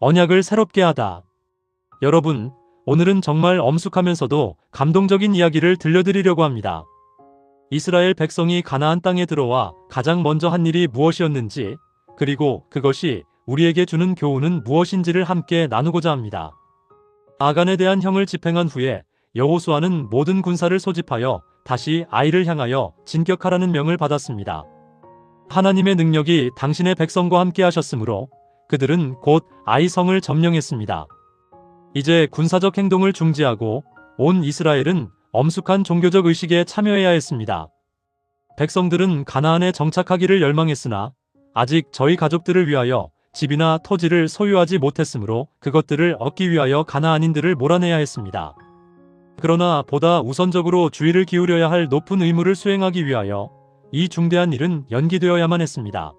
언약을 새롭게 하다. 여러분, 오늘은 정말 엄숙하면서도 감동적인 이야기를 들려드리려고 합니다. 이스라엘 백성이 가나안 땅에 들어와 가장 먼저 한 일이 무엇이었는지, 그리고 그것이 우리에게 주는 교훈은 무엇인지를 함께 나누고자 합니다. 아간에 대한 형을 집행한 후에 여호수아는 모든 군사를 소집하여 다시 아이를 향하여 진격하라는 명을 받았습니다. 하나님의 능력이 당신의 백성과 함께 하셨으므로 그들은 곧 아이 성을 점령했습니다. 이제 군사적 행동을 중지하고 온 이스라엘은 엄숙한 종교적 의식에 참여해야 했습니다. 백성들은 가나안에 정착하기를 열망했으나 아직 저희 가족들을 위하여 집이나 토지를 소유하지 못했으므로 그것들을 얻기 위하여 가나안인들을 몰아내야 했습니다. 그러나 보다 우선적으로 주의를 기울여야 할 높은 의무를 수행하기 위하여 이 중대한 일은 연기되어야만 했습니다.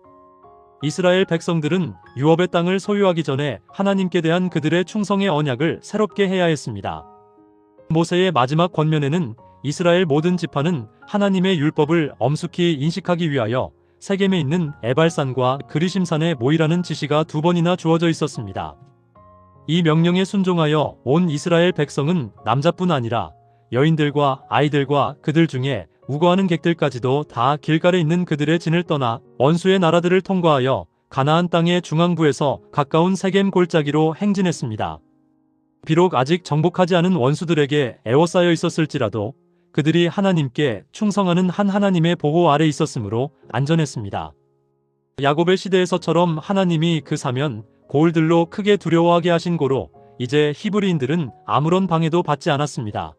이스라엘 백성들은 유업의 땅을 소유하기 전에 하나님께 대한 그들의 충성의 언약을 새롭게 해야 했습니다. 모세의 마지막 권면에는 이스라엘 모든 지파는 하나님의 율법을 엄숙히 인식하기 위하여 세겜에 있는 에발산과 그리심산에 모이라는 지시가 2번이나 주어져 있었습니다. 이 명령에 순종하여 온 이스라엘 백성은 남자뿐 아니라 여인들과 아이들과 그들 중에 우거하는 객들까지도 다 길갈에 있는 그들의 진을 떠나 원수의 나라들을 통과하여 가나안 땅의 중앙부에서 가까운 세겜 골짜기로 행진했습니다. 비록 아직 정복하지 않은 원수들에게 애워싸여 있었을지라도 그들이 하나님께 충성하는 한 하나님의 보호 아래 있었으므로 안전했습니다. 야곱의 시대에서처럼 하나님이 그 사면 고을들로 크게 두려워하게 하신 고로 이제 히브리인들은 아무런 방해도 받지 않았습니다.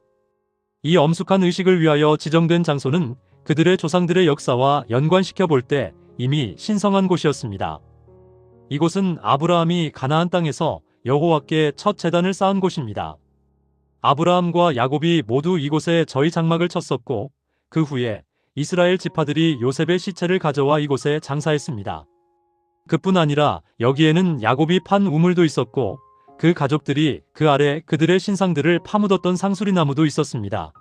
이 엄숙한 의식을 위하여 지정된 장소는 그들의 조상들의 역사와 연관시켜 볼 때 이미 신성한 곳이었습니다. 이곳은 아브라함이 가나안 땅에서 여호와께 첫 제단을 쌓은 곳입니다. 아브라함과 야곱이 모두 이곳에 저희 장막을 쳤었고 그 후에 이스라엘 지파들이 요셉의 시체를 가져와 이곳에 장사했습니다. 그뿐 아니라 여기에는 야곱이 판 우물도 있었고 그 가족들이 그 아래 그들의 신상들을 파묻었던 상수리 나무도 있었습니다.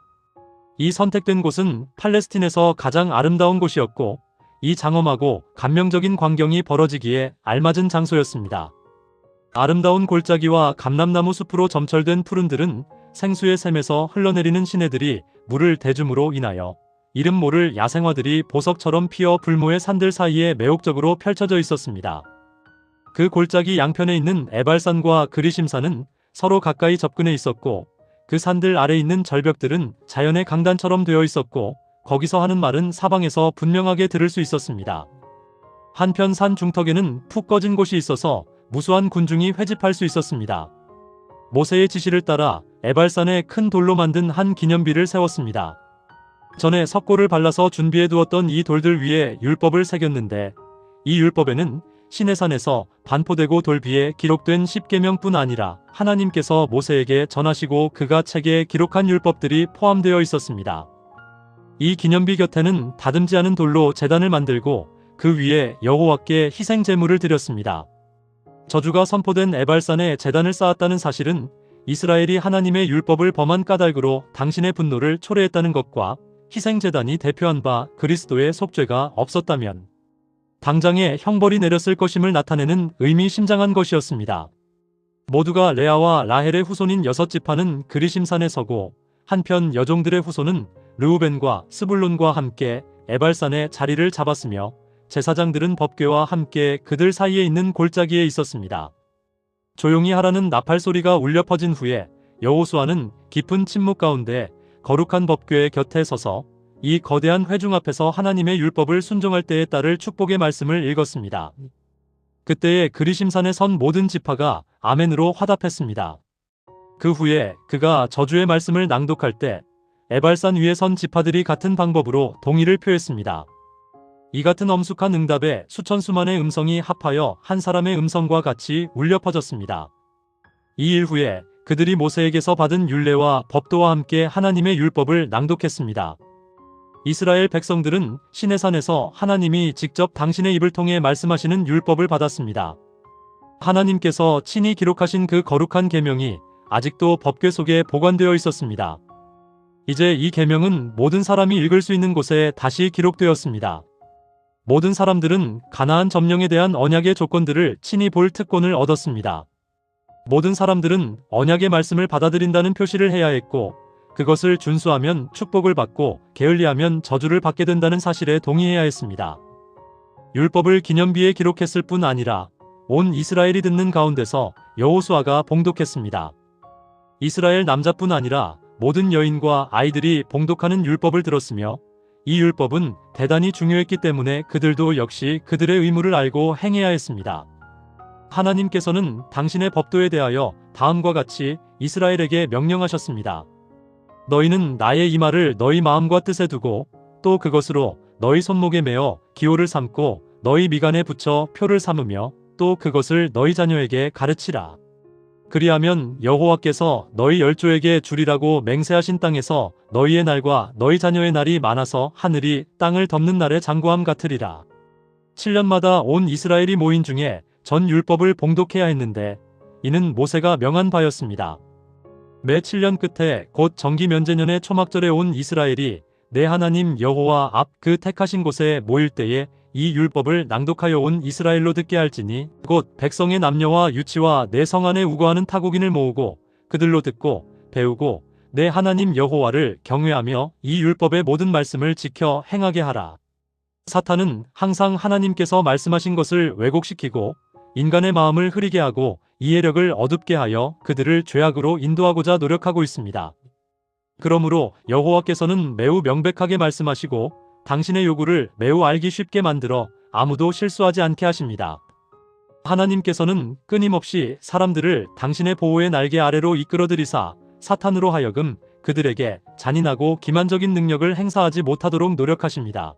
이 선택된 곳은 팔레스틴에서 가장 아름다운 곳이었고 이 장엄하고 감명적인 광경이 벌어지기에 알맞은 장소였습니다. 아름다운 골짜기와 감람나무 숲으로 점철된 푸른들은 생수의 샘에서 흘러내리는 시내들이 물을 대줌으로 인하여 이름 모를 야생화들이 보석처럼 피어 불모의 산들 사이에 매혹적으로 펼쳐져 있었습니다. 그 골짜기 양편에 있는 에발산과 그리심산은 서로 가까이 접근해 있었고 그 산들 아래 있는 절벽들은 자연의 강단처럼 되어 있었고 거기서 하는 말은 사방에서 분명하게 들을 수 있었습니다. 한편 산 중턱에는 푹 꺼진 곳이 있어서 무수한 군중이 회집할 수 있었습니다. 모세의 지시를 따라 에발산에 큰 돌로 만든 한 기념비를 세웠습니다. 전에 석고를 발라서 준비해 두었던 이 돌들 위에 율법을 새겼는데 이 율법에는 시내산에서 반포되고 돌 위에 기록된 10계명뿐 아니라 하나님께서 모세에게 전하시고 그가 책에 기록한 율법들이 포함되어 있었습니다. 이 기념비 곁에는 다듬지 않은 돌로 제단을 만들고 그 위에 여호와께 희생 제물을 드렸습니다. 저주가 선포된 에발산에 제단을 쌓았다는 사실은 이스라엘이 하나님의 율법을 범한 까닭으로 당신의 분노를 초래했다는 것과 희생제단이 대표한 바 그리스도의 속죄가 없었다면 당장에 형벌이 내렸을 것임을 나타내는 의미심장한 것이었습니다. 모두가 레아와 라헬의 후손인 6지파는 그리심산에 서고 한편 여종들의 후손은 르우벤과 스불론과 함께 에발산에 자리를 잡았으며 제사장들은 법궤와 함께 그들 사이에 있는 골짜기에 있었습니다. 조용히 하라는 나팔 소리가 울려 퍼진 후에 여호수아는 깊은 침묵 가운데 거룩한 법궤의 곁에 서서 이 거대한 회중 앞에서 하나님의 율법을 순종할 때에 따를 축복의 말씀을 읽었습니다. 그때에 그리심산에 선 모든 지파가 아멘으로 화답했습니다. 그 후에 그가 저주의 말씀을 낭독할 때 에발산 위에 선 지파들이 같은 방법으로 동의를 표했습니다. 이 같은 엄숙한 응답에 수천 수만의 음성이 합하여 한 사람의 음성과 같이 울려 퍼졌습니다. 이 일 후에 그들이 모세에게서 받은 율례와 법도와 함께 하나님의 율법을 낭독했습니다. 이스라엘 백성들은 시내산에서 하나님이 직접 당신의 입을 통해 말씀하시는 율법을 받았습니다. 하나님께서 친히 기록하신 그 거룩한 계명이 아직도 법궤 속에 보관되어 있었습니다. 이제 이 계명은 모든 사람이 읽을 수 있는 곳에 다시 기록되었습니다. 모든 사람들은 가나안 점령에 대한 언약의 조건들을 친히 볼 특권을 얻었습니다. 모든 사람들은 언약의 말씀을 받아들인다는 표시를 해야 했고, 그것을 준수하면 축복을 받고 게을리하면 저주를 받게 된다는 사실에 동의해야 했습니다. 율법을 기념비에 기록했을 뿐 아니라 온 이스라엘이 듣는 가운데서 여호수아가 봉독했습니다. 이스라엘 남자뿐 아니라 모든 여인과 아이들이 봉독하는 율법을 들었으며, 이 율법은 대단히 중요했기 때문에 그들도 역시 그들의 의무를 알고 행해야 했습니다. 하나님께서는 당신의 법도에 대하여 다음과 같이 이스라엘에게 명령하셨습니다. 너희는 나의 이 말을 너희 마음과 뜻에 두고 또 그것으로 너희 손목에 매어 기호를 삼고 너희 미간에 붙여 표를 삼으며 또 그것을 너희 자녀에게 가르치라. 그리하면 여호와께서 너희 열조에게 주리라고 맹세하신 땅에서 너희의 날과 너희 자녀의 날이 많아서 하늘이 땅을 덮는 날의 장구함 같으리라. 7년마다 온 이스라엘이 모인 중에 전 율법을 봉독해야 했는데 이는 모세가 명한 바였습니다. 매 7년 끝에 곧 정기 면제년의 초막절에 온 이스라엘이 내 하나님 여호와 앞 그 택하신 곳에 모일 때에 이 율법을 낭독하여 온 이스라엘로 듣게 할지니 곧 백성의 남녀와 유치와 내 성 안에 우거하는 타국인을 모으고 그들로 듣고 배우고 내 하나님 여호와를 경외하며 이 율법의 모든 말씀을 지켜 행하게 하라. 사탄은 항상 하나님께서 말씀하신 것을 왜곡시키고 인간의 마음을 흐리게 하고 이해력을 어둡게 하여 그들을 죄악으로 인도하고자 노력하고 있습니다. 그러므로 여호와께서는 매우 명백하게 말씀하시고 당신의 요구를 매우 알기 쉽게 만들어 아무도 실수하지 않게 하십니다. 하나님께서는 끊임없이 사람들을 당신의 보호의 날개 아래로 이끌어들이사 사탄으로 하여금 그들에게 잔인하고 기만적인 능력을 행사하지 못하도록 노력하십니다.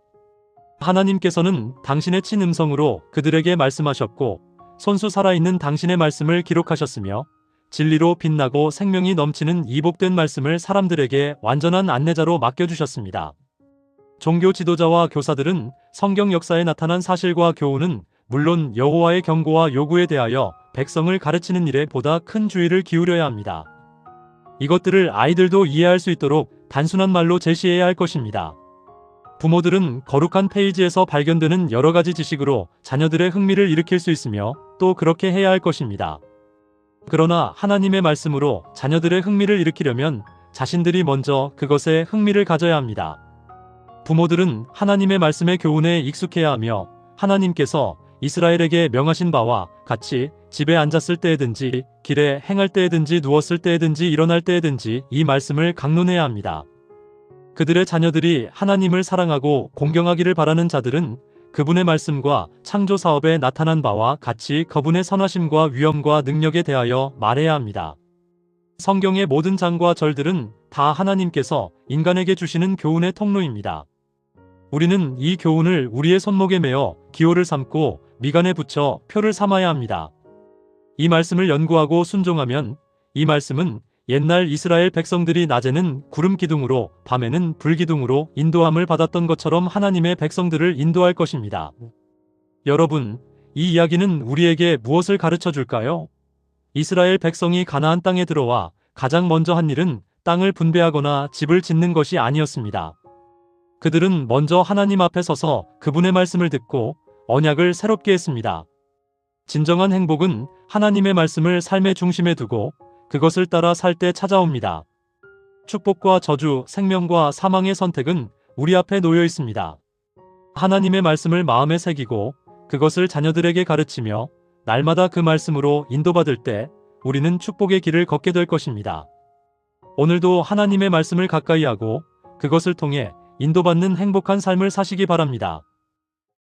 하나님께서는 당신의 친음성으로 그들에게 말씀하셨고 손수 살아있는 당신의 말씀을 기록하셨으며 진리로 빛나고 생명이 넘치는 이복된 말씀을 사람들에게 완전한 안내자로 맡겨주셨습니다. 종교 지도자와 교사들은 성경 역사에 나타난 사실과 교훈은 물론 여호와의 경고와 요구에 대하여 백성을 가르치는 일에 보다 큰 주의를 기울여야 합니다. 이것들을 아이들도 이해할 수 있도록 단순한 말로 제시해야 할 것입니다. 부모들은 거룩한 페이지에서 발견되는 여러 가지 지식으로 자녀들의 흥미를 일으킬 수 있으며 또 그렇게 해야 할 것입니다. 그러나 하나님의 말씀으로 자녀들의 흥미를 일으키려면 자신들이 먼저 그것에 흥미를 가져야 합니다. 부모들은 하나님의 말씀의 교훈에 익숙해야 하며 하나님께서 이스라엘에게 명하신 바와 같이 집에 앉았을 때에든지 길에 행할 때에든지 누웠을 때에든지 일어날 때에든지 이 말씀을 강론해야 합니다. 그들의 자녀들이 하나님을 사랑하고 공경하기를 바라는 자들은 그분의 말씀과 창조 사업에 나타난 바와 같이 그분의 선하심과 위엄과 능력에 대하여 말해야 합니다. 성경의 모든 장과 절들은 다 하나님께서 인간에게 주시는 교훈의 통로입니다. 우리는 이 교훈을 우리의 손목에 매어 기호를 삼고 미간에 붙여 표를 삼아야 합니다. 이 말씀을 연구하고 순종하면 이 말씀은 옛날 이스라엘 백성들이 낮에는 구름 기둥으로 밤에는 불 기둥으로 인도함을 받았던 것처럼 하나님의 백성들을 인도할 것입니다. 여러분, 이 이야기는 우리에게 무엇을 가르쳐 줄까요? 이스라엘 백성이 가나안 땅에 들어와 가장 먼저 한 일은 땅을 분배하거나 집을 짓는 것이 아니었습니다. 그들은 먼저 하나님 앞에 서서 그분의 말씀을 듣고 언약을 새롭게 했습니다. 진정한 행복은 하나님의 말씀을 삶의 중심에 두고 그것을 따라 살 때 찾아옵니다. 축복과 저주, 생명과 사망의 선택은 우리 앞에 놓여 있습니다. 하나님의 말씀을 마음에 새기고 그것을 자녀들에게 가르치며 날마다 그 말씀으로 인도받을 때 우리는 축복의 길을 걷게 될 것입니다. 오늘도 하나님의 말씀을 가까이 하고 그것을 통해 인도받는 행복한 삶을 사시기 바랍니다.